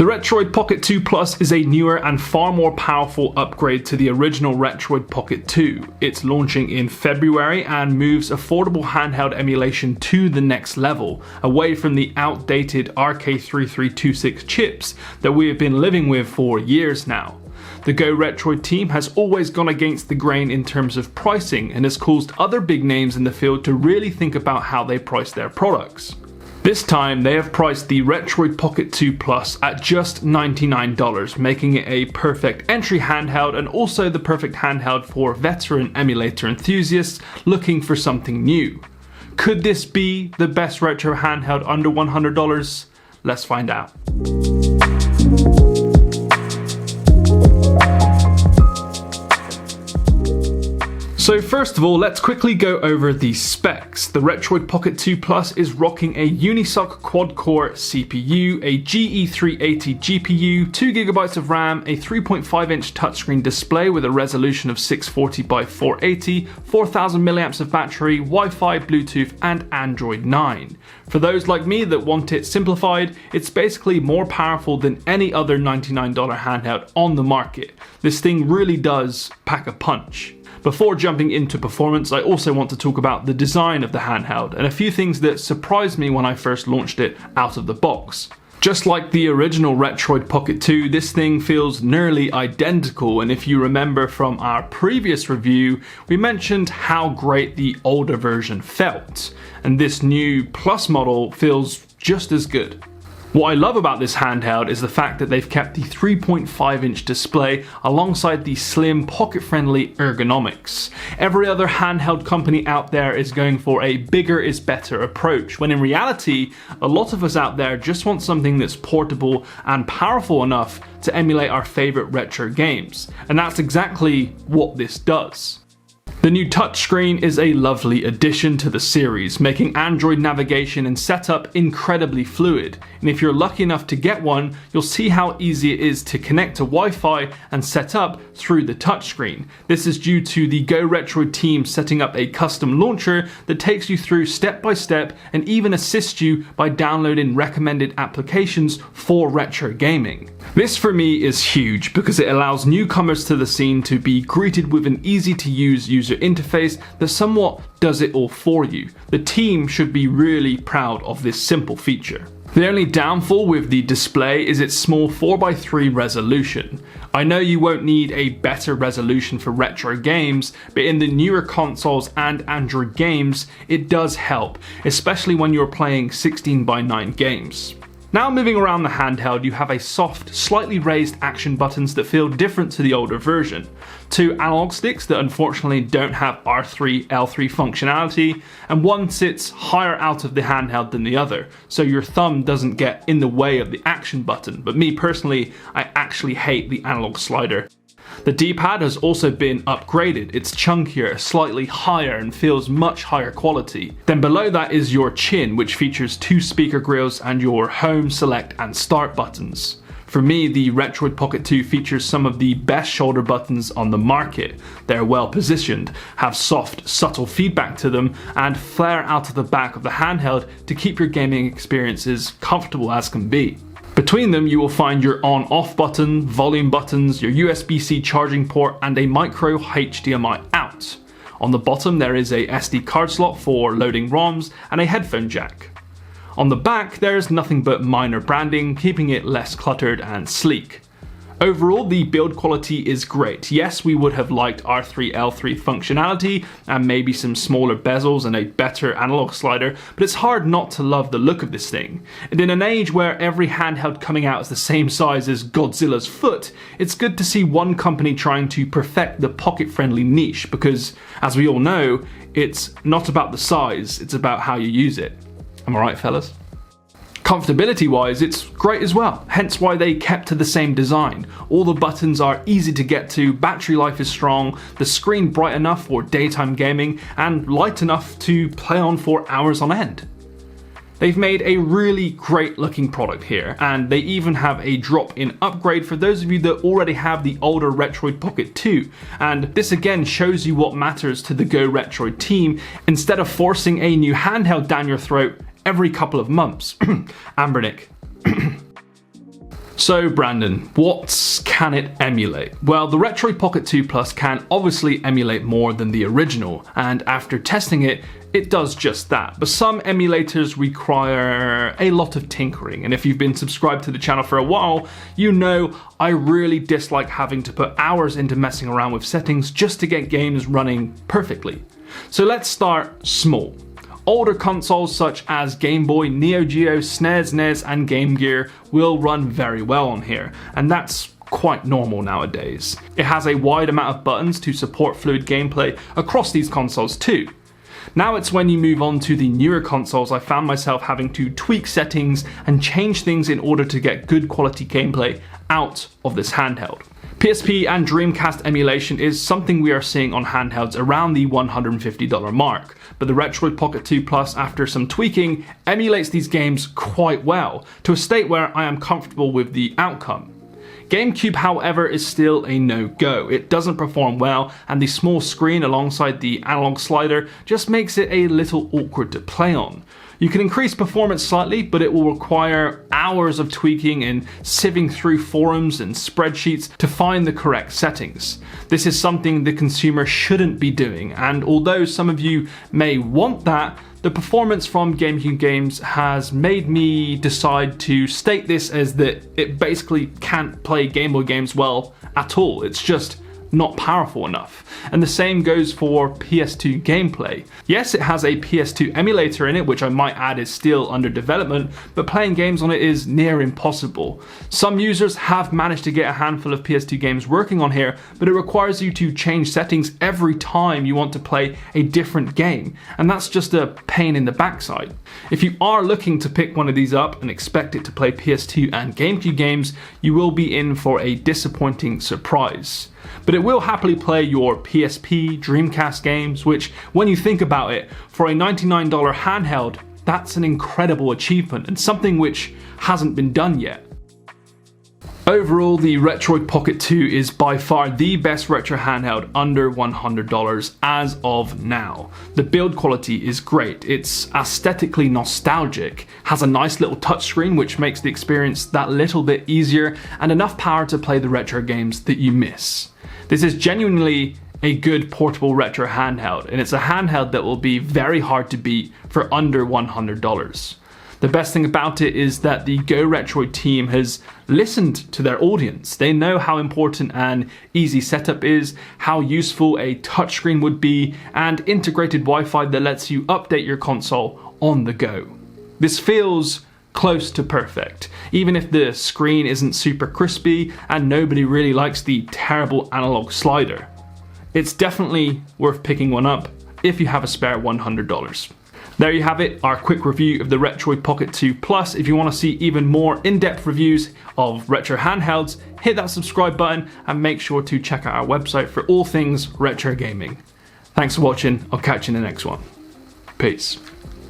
The Retroid Pocket 2 Plus is a newer and far more powerful upgrade to the original Retroid Pocket 2. It's launching in February and moves affordable handheld emulation to the next level, away from the outdated RK3326 chips that we have been living with for years now. The Go Retroid team has always gone against the grain in terms of pricing and has caused other big names in the field to really think about how they price their products. This time they have priced the Retroid Pocket 2 Plus at just $99, making it a perfect entry handheld and also the perfect handheld for veteran emulator enthusiasts looking for something new. Could this be the best retro handheld under $100? Let's find out. So first of all, let's quickly go over the specs. The Retroid Pocket 2 Plus is rocking a Unisoc quad-core CPU, a GE380 GPU, 2GB of RAM, a 3.5-inch touchscreen display with a resolution of 640 by 480, 4000 mAh of battery, Wi-Fi, Bluetooth, and Android 9. For those like me that want it simplified, it's basically more powerful than any other $99 handheld on the market. This thing really does pack a punch. Before jumping into performance, I also want to talk about the design of the handheld and a few things that surprised me when I first launched it out of the box. Just like the original Retroid Pocket 2, this thing feels nearly identical, and if you remember from our previous review, we mentioned how great the older version felt, and this new Plus model feels just as good. What I love about this handheld is the fact that they've kept the 3.5-inch display alongside the slim, pocket-friendly ergonomics. Every other handheld company out there is going for a bigger is better approach, when in reality, a lot of us out there just want something that's portable and powerful enough to emulate our favorite retro games. And that's exactly what this does. The new touchscreen is a lovely addition to the series, making Android navigation and setup incredibly fluid, and if you're lucky enough to get one, you'll see how easy it is to connect to Wi-Fi and set up through the touchscreen. This is due to the Go Retroid team setting up a custom launcher that takes you through step by step and even assists you by downloading recommended applications for retro gaming. This for me is huge because it allows newcomers to the scene to be greeted with an easy to use user interface that somewhat does it all for you. The team should be really proud of this simple feature. The only downfall with the display is its small 4:3 resolution. I know you won't need a better resolution for retro games, but in the newer consoles and Android games, it does help, especially when you're playing 16:9 games. Now moving around the handheld, you have a soft, slightly raised action buttons that feel different to the older version. Two analog sticks that unfortunately don't have R3, L3 functionality, and one sits higher out of the handheld than the other, so your thumb doesn't get in the way of the action button, but me personally, I actually hate the analog slider. The D-pad has also been upgraded. It's chunkier, slightly higher, and feels much higher quality. Then below that is your chin, which features two speaker grills and your home, select, and start buttons. For me, the Retroid Pocket 2 features some of the best shoulder buttons on the market. They're well positioned, have soft, subtle feedback to them, and flare out of the back of the handheld to keep your gaming experiences comfortable as can be. Between them, you will find your on-off button, volume buttons, your USB-C charging port, and a micro HDMI out. On the bottom, there is a SD card slot for loading ROMs and a headphone jack. On the back, there is nothing but minor branding, keeping it less cluttered and sleek. Overall, the build quality is great. Yes, we would have liked R3, L3 functionality and maybe some smaller bezels and a better analog slider, but it's hard not to love the look of this thing. And in an age where every handheld coming out is the same size as Godzilla's foot, it's good to see one company trying to perfect the pocket-friendly niche because, as we all know, it's not about the size, it's about how you use it. Am I right, fellas? Comfortability wise, it's great as well, hence why they kept to the same design. All the buttons are easy to get to, battery life is strong, the screen bright enough for daytime gaming, and light enough to play on for hours on end. They've made a really great looking product here, and they even have a drop-in upgrade for those of you that already have the older Retroid Pocket 2, and this again shows you what matters to the Go Retroid team instead of forcing a new handheld down your throat every couple of months. Ambernick. So Brandon, what can it emulate? Well, the Retroid Pocket 2 Plus can obviously emulate more than the original, and after testing it, it does just that. But some emulators require a lot of tinkering, and if you've been subscribed to the channel for a while, you know I really dislike having to put hours into messing around with settings just to get games running perfectly. So let's start small. Older consoles such as Game Boy, Neo Geo, SNES, NES and Game Gear will run very well on here, and that's quite normal nowadays. It has a wide amount of buttons to support fluid gameplay across these consoles too. Now it's when you move on to the newer consoles I found myself having to tweak settings and change things in order to get good quality gameplay out of this handheld. PSP and Dreamcast emulation is something we are seeing on handhelds around the $150 mark, but the Retroid Pocket 2 Plus, after some tweaking, emulates these games quite well, to a state where I am comfortable with the outcome. GameCube, however, is still a no-go. It doesn't perform well, and the small screen alongside the analog slider just makes it a little awkward to play on. You can increase performance slightly, but it will require hours of tweaking and sieving through forums and spreadsheets to find the correct settings. This is something the consumer shouldn't be doing, and although some of you may want that, the performance from GameCube games has made me decide to state this as that it basically can't play Game Boy games well at all. It's just not powerful enough. And the same goes for PS2 gameplay. Yes, it has a PS2 emulator in it, which I might add is still under development, but playing games on it is near impossible. Some users have managed to get a handful of PS2 games working on here, but it requires you to change settings every time you want to play a different game, and that's just a pain in the backside. If you are looking to pick one of these up and expect it to play PS2 and GameCube games, you will be in for a disappointing surprise. But it will happily play your PSP, Dreamcast games, which, when you think about it, for a $99 handheld, that's an incredible achievement and something which hasn't been done yet. Overall, the Retroid Pocket 2 is by far the best retro handheld under $100 as of now. The build quality is great, it's aesthetically nostalgic, has a nice little touchscreen which makes the experience that little bit easier, and enough power to play the retro games that you miss. This is genuinely a good portable retro handheld, and it's a handheld that will be very hard to beat for under $100. The best thing about it is that the Go Retroid team has listened to their audience. They know how important an easy setup is, how useful a touchscreen would be, and integrated Wi-Fi that lets you update your console on the go. This feels close to perfect, even if the screen isn't super crispy and nobody really likes the terrible analog slider. It's definitely worth picking one up if you have a spare $100. There you have it, our quick review of the Retroid Pocket 2 Plus. If you want to see even more in-depth reviews of retro handhelds, hit that subscribe button and make sure to check out our website for all things retro gaming. Thanks for watching, I'll catch you in the next one. Peace.